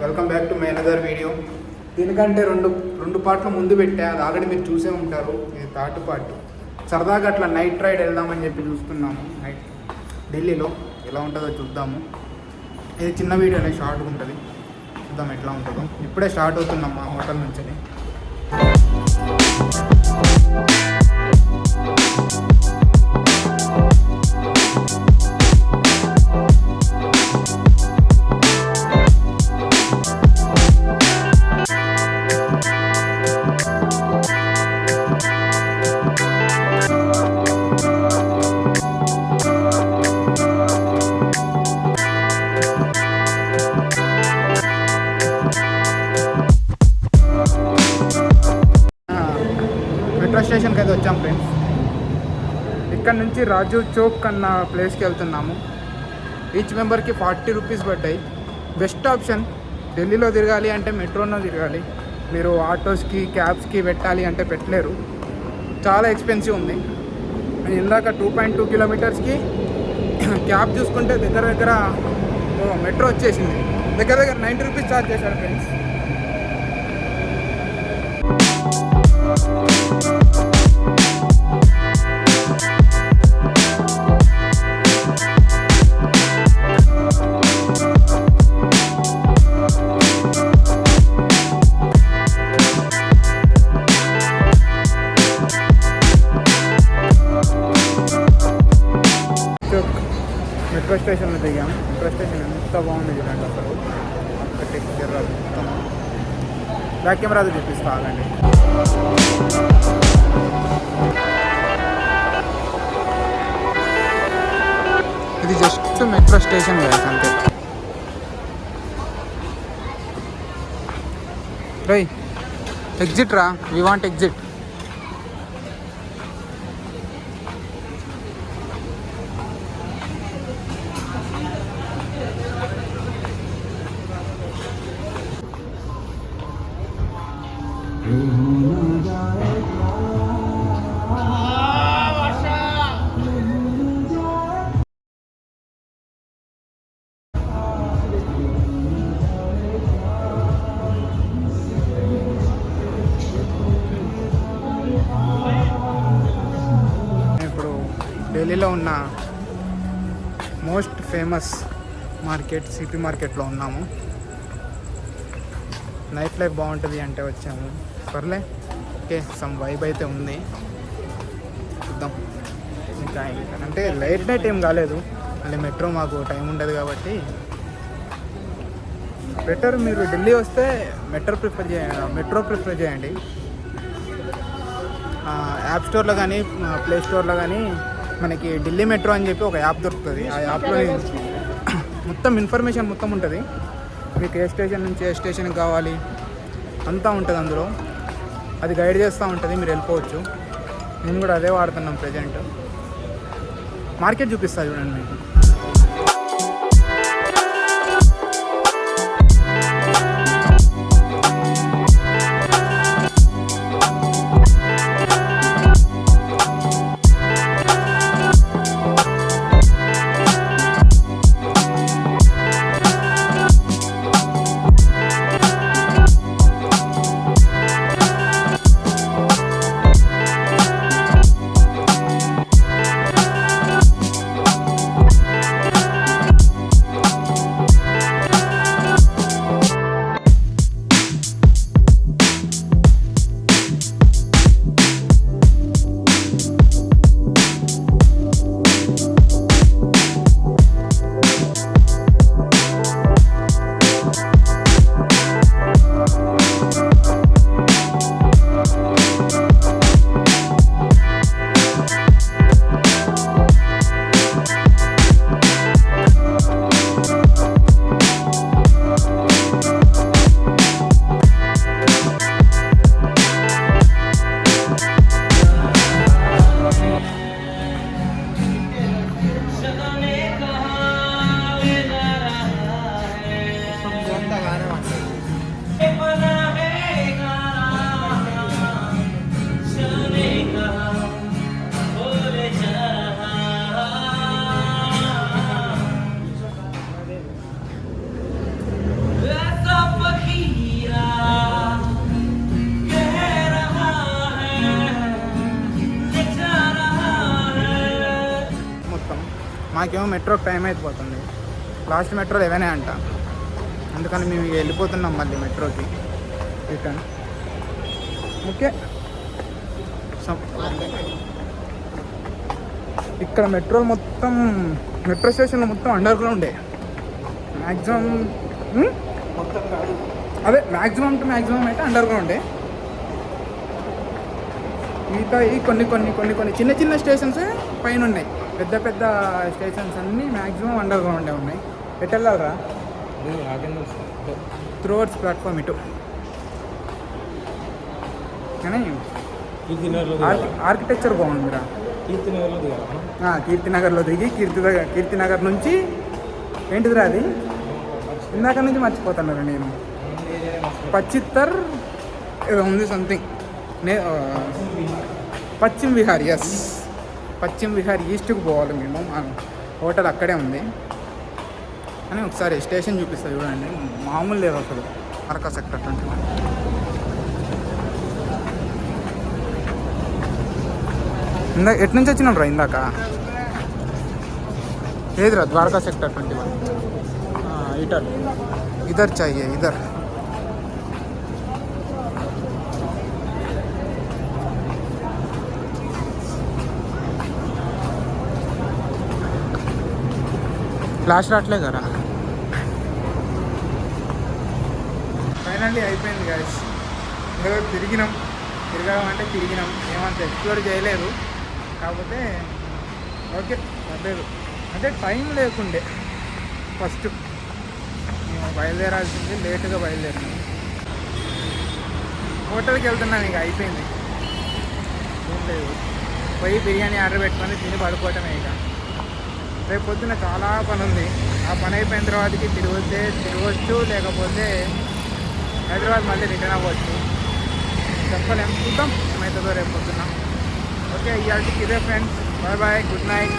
Welcome back to my another video. దీనికంటే రెండు పార్ట్లు ముందు పెట్టా, అది ఆల్రెడీ మీరు చూసే ఉంటారు. ఇది థర్డ్ పార్ట్. సరదాగా అట్లా నైట్ రైడ్ వెళ్దామని చెప్పి చూస్తున్నాము. నైట్ ఢిల్లీలో ఎలా ఉంటుందో చూద్దాము. ఇది చిన్న వీడియోనే, షార్ట్గా ఉంటుంది. చూద్దాం ఎట్లా ఉంటుందో. ఇప్పుడే స్టార్ట్ అవుతున్నాం మా హోటల్ నుంచి. మెట్రో స్టేషన్కి అయితే వచ్చాం ఫ్రెండ్స్. ఇక్కడ నుంచి రాజు చౌక్ అన్న ప్లేస్కి వెళ్తున్నాము. ఈచ్ మెంబర్కి 40 రూపీస్ పడ్డాయి. Best option. ఢిల్లీలో తిరగాలి అంటే మెట్రోలో తిరగాలి. మీరు ఆటోస్కి క్యాబ్స్కి పెట్టాలి అంటే పెట్టలేరు, చాలా ఎక్స్పెన్సివ్ ఉంది. ఇందాక 2.2 కిలోమీటర్స్కి క్యాబ్ చూసుకుంటే దగ్గర మెట్రో వచ్చేసింది. దగ్గర 90 రూపీస్ ఛార్జ్ చేశాడు ఫ్రెండ్స్. మెట్రో స్టేషన్లో దిగాం. మెట్రో స్టేషన్ ఎంత బాగుంది చూడండి అసలు. ఒక టెక్స్చర్ మొత్తం. బ్యాక్ కెమెరాతో చూపిస్తా ఆగండి. ఇది జస్ట్ మెట్రో స్టేషన్ కదా అంతే. రై ఎగ్జిట్ రా, వి వాంట్ ఎగ్జిట్. ఇప్పుడు ఢిల్లీలో ఉన్న మోస్ట్ ఫేమస్ మార్కెట్ సిటీ మార్కెట్లో ఉన్నాము. నైట్ లైఫ్ బాగుంటుంది అంటే వచ్చాము. పర్లే, ఓకే, సమ్ వైబ్ అయితే ఉంది. చూద్దాం. ఇంకా అంటే లేట్ నైట్ ఏం కాలేదు, మళ్ళీ మెట్రో మాకు టైం ఉండదు కాబట్టి బెటర్ మీరు ఢిల్లీ వస్తే మెట్రో ప్రిఫర్ చేయండి. యాప్ స్టోర్లో కానీ ప్లే స్టోర్లో కానీ మనకి ఢిల్లీ మెట్రో అని చెప్పి ఒక యాప్ దొరుకుతుంది. ఆ యాప్లో మొత్తం ఇన్ఫర్మేషన్ మొత్తం ఉంటుంది. మీకు ఏ స్టేషన్ నుంచి ఏ స్టేషన్కి కావాలి అంతా ఉంటుంది అందులో. అది గైడ్ చేస్తూ ఉంటుంది, మీరు వెళ్ళిపోవచ్చు. నేను కూడా అదే వాడుతున్నాం ప్రజెంట్. మార్కెట్ చూపిస్తా చూడండి మీకు. మాకేమో మెట్రోకి టైం అయిపోతుంది. లాస్ట్ మెట్రో 11 అంట. అందుకని మేము వెళ్ళిపోతున్నాం మళ్ళీ మెట్రోకి రిటర్న్. ఓకే, ఇక్కడ మెట్రో స్టేషన్లో మొత్తం అండర్ గ్రౌండే మ్యాక్సిమం. అదే మ్యాక్సిమం టు మ్యాక్సిమం అయితే అండర్ గ్రౌండే. మిగతా కొన్ని చిన్న చిన్న స్టేషన్స్ పైన ఉన్నాయి. పెద్ద పెద్ద స్టేషన్స్ అన్నీ మ్యాక్సిమం అండర్ గ్రౌండే ఉన్నాయి. ఎటు వెళ్ళాలరా? త్రూవర్డ్స్ ప్లాట్ఫామ్ ఇటు. కానీ ఆర్కిటెక్చర్ బాగుందిరా. కీర్తినగర్లో దిగి కీర్తినగర్ నుంచి ఏంటిదిరా అది ఇందాక నుంచి మర్చిపోతున్నాను నేను. పచ్చిత్తర్ ఏదో ఉంది సంథింగ్. పశ్చిమ విహార్. ఎస్, పశ్చిమ విహార్ ఈస్ట్కి పోవాలి మేము. హోటల్ అక్కడే ఉంది. అని ఒకసారి స్టేషన్ చూపిస్తా చూడండి. మామూలు లేదు అసలు. అరకా సెక్టర్ 21. ఎటు నుంచి వచ్చినాం రా ఇందాక? ఏదిరా? ద్వారకా సెక్టర్ 21. ఇదర్ చాయే ఇదర్. ఫ్లాష్ రావట్లే కదా. ఫైనల్లీ అయిపోయింది గాయస్. ఏదో తిరగడం అంటే తిరిగినాం. ఏమంత ఎక్స్ప్లోర్ చేయలేదు. కాకపోతే ఓకే పర్లేదు. అంటే టైం లేకుండే. ఫస్ట్ మేము బయలుదేరాల్సింది, లేటుగా బయలుదేరినాం. హోటల్కి వెళ్తున్నాం. ఇక అయిపోయింది, ఏం లేదు. పోయి బిర్యానీ ఆర్డర్ పెట్టుకొని తిని పడుకోవటమే. ఇక రేపు పొద్దున్న చాలా పని ఉంది. ఆ పని అయిపోయిన తర్వాతకి తిరగవచ్చు, లేకపోతే హైదరాబాద్ మళ్ళీ రిటర్న్ అవ్వచ్చు. చెప్పలేము, చూద్దాం ఏమవుతుందో రేపు పొద్దున్న. ఓకే, ఇవాళకి ఇదే friends. Bye bye, good night.